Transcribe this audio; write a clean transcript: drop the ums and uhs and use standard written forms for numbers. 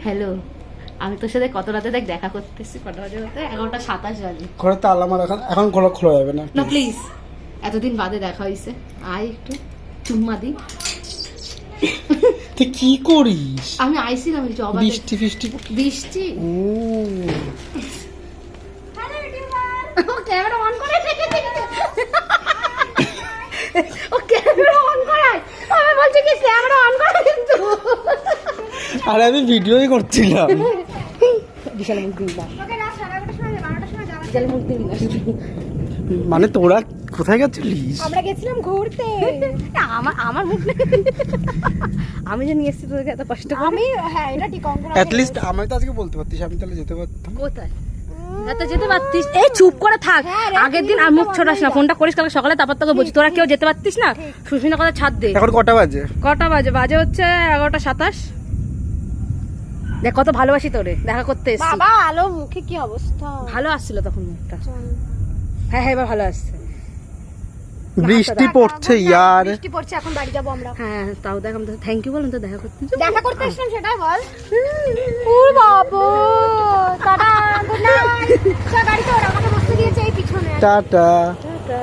Hello, আমি তোর সাথে কত রাতে দেখ দেখা করতেছি, কটা বাজে বলতে 11:27 বাজে। ঘরে তালা আমার এখন খোলা যাবে না। না প্লিজ, এতদিন বাদে দেখা হয়েছে, আয় একটু চুম্মা দি। তুই কি করিস? আমি আইছিলাম জবা বৃষ্টি ফিষ্টি বৃষ্টি। ও ক্যামেরা অন করে ও ক্যামেরা অন করায়, আমি বলছি কি ক্যামেরা অন করা কিন্তু। আরে আমি ভিডিওই করছিলাম। বিশাল মুখ দিন না, বিশাল মুখ দিন না। মানে তোরা কোথায় গেছিলিস? আমরা গেছিলাম ঘুরতে। আমার মুখ নেই, আমি যে নিয়ে এসেছি তোদেরকে এত কষ্ট করে। আমি হ্যাঁ এটা ঠিক অঙ্ক অ্যাট লিস্ট আমি তো আজকে বলতে পারতিস, আমি তাহলে যেতে পারতাম। কোথায় এত যেতে পারতিস? এই চুপ করে থাক, আগের দিন আর মুখ ছোটাস না, ফোনটা করিস কালকে সকালে, তারপর তোকে বলছি তোরা কেউ যেতে পারতিস না। সুস্মিতা কথা ছাড় দে। এখন কটা বাজে? কটা বাজে? বাজে হচ্ছে 11:27। দেখ কত ভালোবাসি তোরে, দেখা করতে এসেছি। বাবা আলো মুখে কি অবস্থা। ভালো আসছিল তখন মুখটা। হ্যাঁ হ্যাঁ এবার ভালো আসছে। বৃষ্টি পড়ছে ইয়ার। বৃষ্টি পড়ছে, এখন বাড়ি যাবো আমরা। হ্যাঁ তাও দেখ, আমি থ্যাংক ইউ বললাম তো দেখা করতে। দেখা করতে এসেছিলাম সেটাই বল। ও বাবা টাটা গুড নাইট। গাড়িতে ওরা আমাকে বসতে দিয়েছে এই পিছনে। টাটা। টাটা।